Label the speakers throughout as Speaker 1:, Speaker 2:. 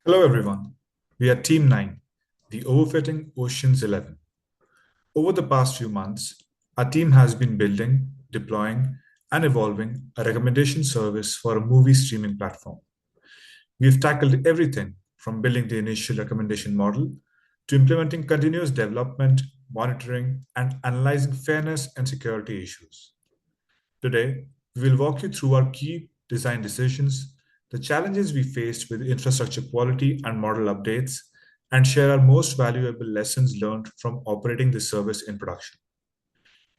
Speaker 1: Hello, everyone. We are Team 9, the Overfitting Oceans 11. Over the past few months, our team has been building, deploying, and evolving a recommendation service for a movie streaming platform. We've tackled everything from building the initial recommendation model to implementing continuous development, monitoring, and analyzing fairness and security issues. Today, we will walk you through our key design decisions, the challenges we faced with infrastructure quality and model updates, and share our most valuable lessons learned from operating this service in production.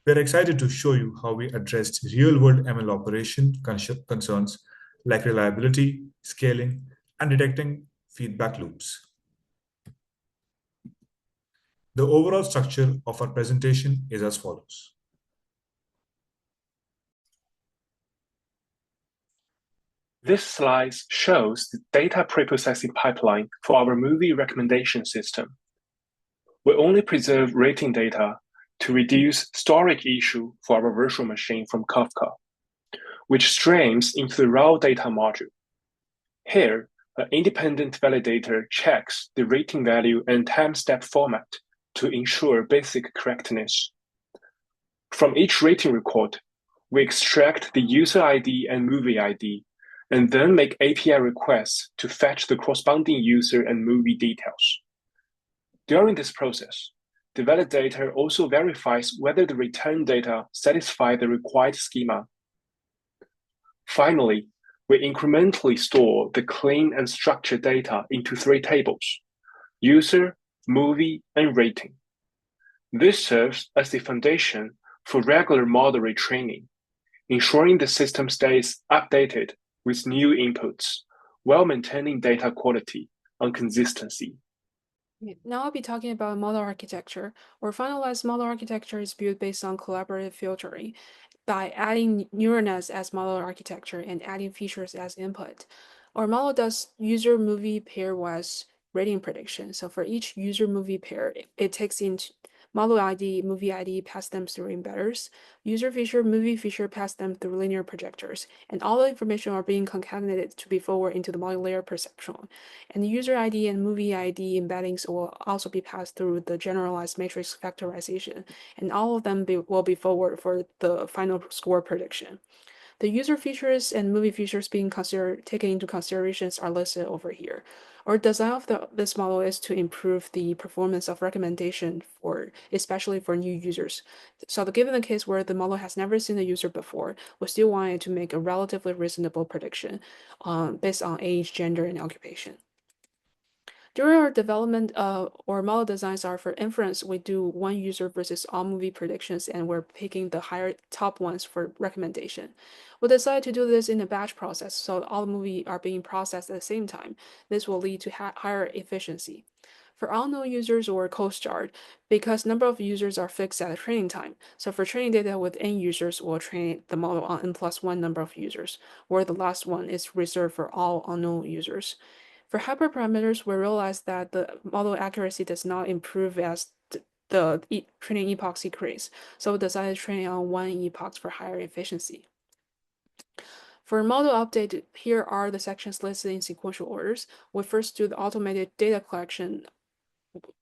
Speaker 1: We are excited to show you how we addressed real world ML operation concerns like reliability, scaling, and detecting feedback loops. The overall structure of our presentation is as follows.
Speaker 2: This slide shows the data preprocessing pipeline for our movie recommendation system. We only preserve rating data to reduce storage issue for our virtual machine from Kafka, which streams into the raw data module. Here, an independent validator checks the rating value and timestamp format to ensure basic correctness. From each rating record, we extract the user ID and movie ID and then make API requests to fetch the corresponding user and movie details. During this process, the validator also verifies whether the return data satisfy the required schema. Finally, we incrementally store the clean and structured data into three tables: user, movie, and rating. This serves as the foundation for regular model retraining, ensuring the system stays updated with new inputs while maintaining data quality and consistency.
Speaker 3: Now I'll be talking about model architecture. Our finalized model architecture is built based on collaborative filtering by adding neural nets as model architecture and adding features as input. Our model does user-movie pairwise rating prediction. So for each user-movie pair, it takes into model ID, movie ID, pass them through embedders. User feature, movie feature, pass them through linear projectors. And all the information are being concatenated to be forwarded into the model layer perceptron. And the user ID and movie ID embeddings will also be passed through the generalized matrix factorization. And all of them will be forwarded for the final score prediction. The user features and movie features being taken into considerations are listed over here. Our design of this model is to improve the performance of recommendation especially for new users. So given the case where the model has never seen a user before, we still wanted to make a relatively reasonable prediction based on age, gender, and occupation. During our development, our model designs are for inference. We do one user versus all movie predictions, and we're picking the higher top ones for recommendation. We decided to do this in a batch process, so all the movies are being processed at the same time. This will lead to higher efficiency. For all known users or cold start, because number of users are fixed at the training time. So for training data with n users, we'll train the model on n+1 number of users, where the last one is reserved for all unknown users. For hyperparameters, we realized that the model accuracy does not improve as the training epochs decrease, so we decided to train on one epoch for higher efficiency. For model update, here are the sections listed in sequential orders. We first do the automated data collection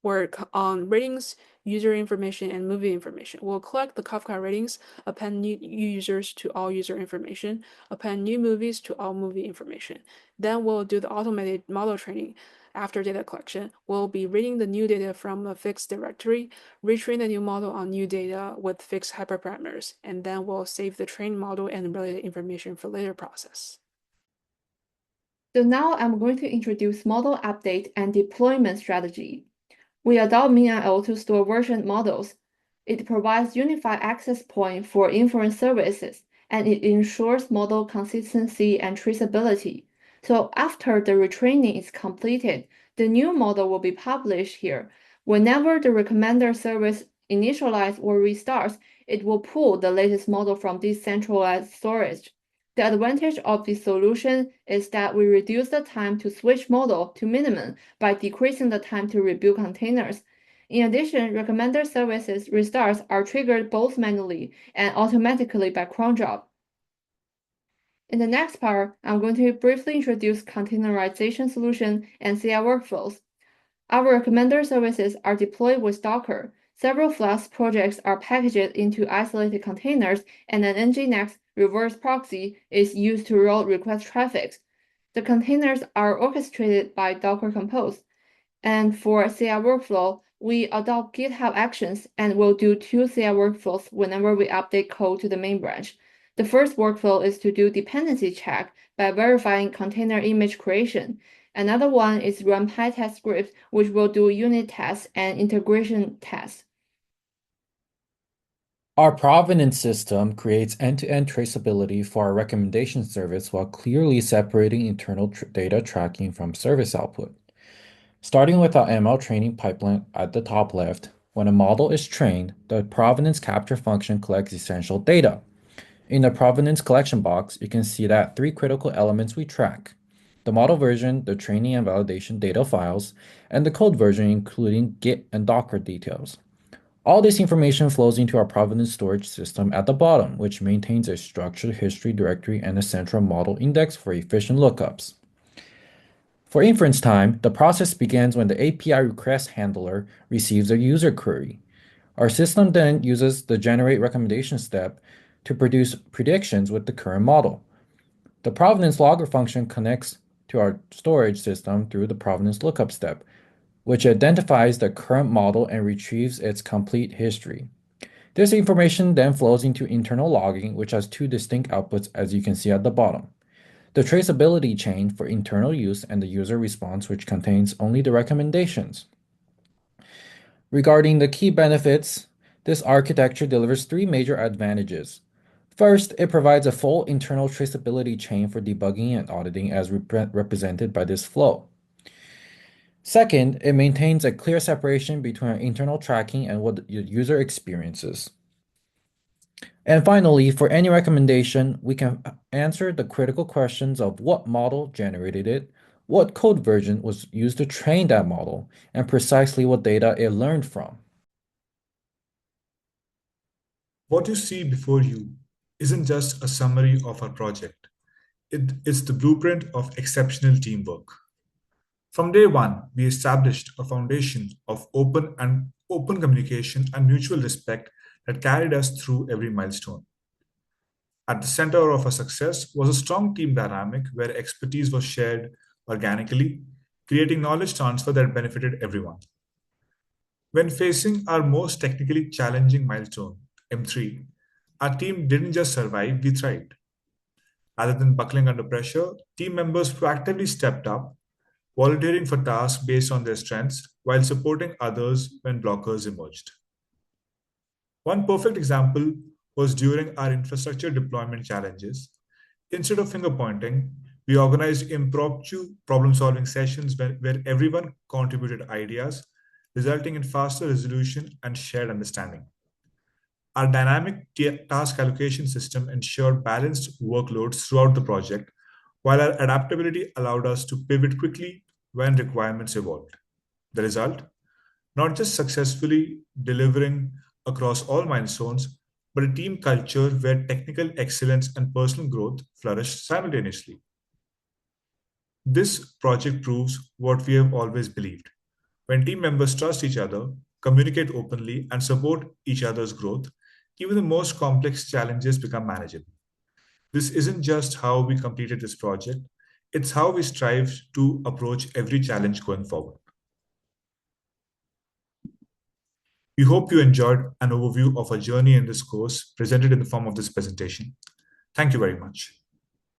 Speaker 3: work on ratings, user information, and movie information. We'll collect the Kafka ratings, append new users to all user information, append new movies to all movie information. Then we'll do the automated model training. After data collection, we'll be reading the new data from a fixed directory, retrain the new model on new data with fixed hyperparameters, and then we'll save the trained model and related information for later process.
Speaker 4: So now I'm going to introduce model update and deployment strategy. We adopt MinIO to store version models. It provides unified access point for inference services, and it ensures model consistency and traceability. So after the retraining is completed, the new model will be published here. Whenever the recommender service initializes or restarts, it will pull the latest model from decentralized storage. The advantage of this solution is that we reduce the time to switch model to minimum by decreasing the time to rebuild containers. In addition, recommender services restarts are triggered both manually and automatically by cron job. In the next part, I'm going to briefly introduce containerization solution and CI workflows. Our recommender services are deployed with Docker. Several Flask projects are packaged into isolated containers, and an Nginx reverse proxy is used to route request traffic. The containers are orchestrated by Docker Compose. And for CI workflow, we adopt GitHub Actions and will do 2 CI workflows whenever we update code to the main branch. The first workflow is to do dependency check by verifying container image creation. Another one is run PyTest scripts, which will do unit tests and integration tests.
Speaker 5: Our provenance system creates end-to-end traceability for our recommendation service while clearly separating internal data tracking from service output. Starting with our ML training pipeline at the top left, when a model is trained, the provenance capture function collects essential data. In the provenance collection box, you can see that 3 critical elements we track: the model version, the training and validation data files, and the code version including Git and Docker details. All this information flows into our provenance storage system at the bottom, which maintains a structured history directory and a central model index for efficient lookups. For inference time, the process begins when the API request handler receives a user query. Our system then uses the generate recommendation step to produce predictions with the current model. The provenance logger function connects to our storage system through the provenance lookup step, which identifies the current model and retrieves its complete history. This information then flows into internal logging, which has 2 distinct outputs, as you can see at the bottom: the traceability chain for internal use and the user response, which contains only the recommendations. Regarding the key benefits, this architecture delivers 3 major advantages. First, it provides a full internal traceability chain for debugging and auditing as represented by this flow. Second, it maintains a clear separation between our internal tracking and what the user experiences. And finally, for any recommendation, we can answer the critical questions of what model generated it, what code version was used to train that model, and precisely what data it learned from.
Speaker 1: What you see before you isn't just a summary of our project. It's the blueprint of exceptional teamwork. From day one, we established a foundation of open communication and mutual respect that carried us through every milestone. At the center of our success was a strong team dynamic where expertise was shared organically, creating knowledge transfer that benefited everyone. When facing our most technically challenging milestone, M3, our team didn't just survive, we thrived. Rather than buckling under pressure, team members proactively stepped up, volunteering for tasks based on their strengths while supporting others when blockers emerged. One perfect example was during our infrastructure deployment challenges. Instead of finger pointing, we organized impromptu problem solving sessions where everyone contributed ideas, resulting in faster resolution and shared understanding. Our dynamic task allocation system ensured balanced workloads throughout the project, while our adaptability allowed us to pivot quickly when requirements evolved. The result? Not just successfully delivering across all milestones, but a team culture where technical excellence and personal growth flourished simultaneously. This project proves what we have always believed. When team members trust each other, communicate openly, and support each other's growth, even the most complex challenges become manageable. This isn't just how we completed this project, it's how we strive to approach every challenge going forward. We hope you enjoyed an overview of our journey in this course presented in the form of this presentation. Thank you very much.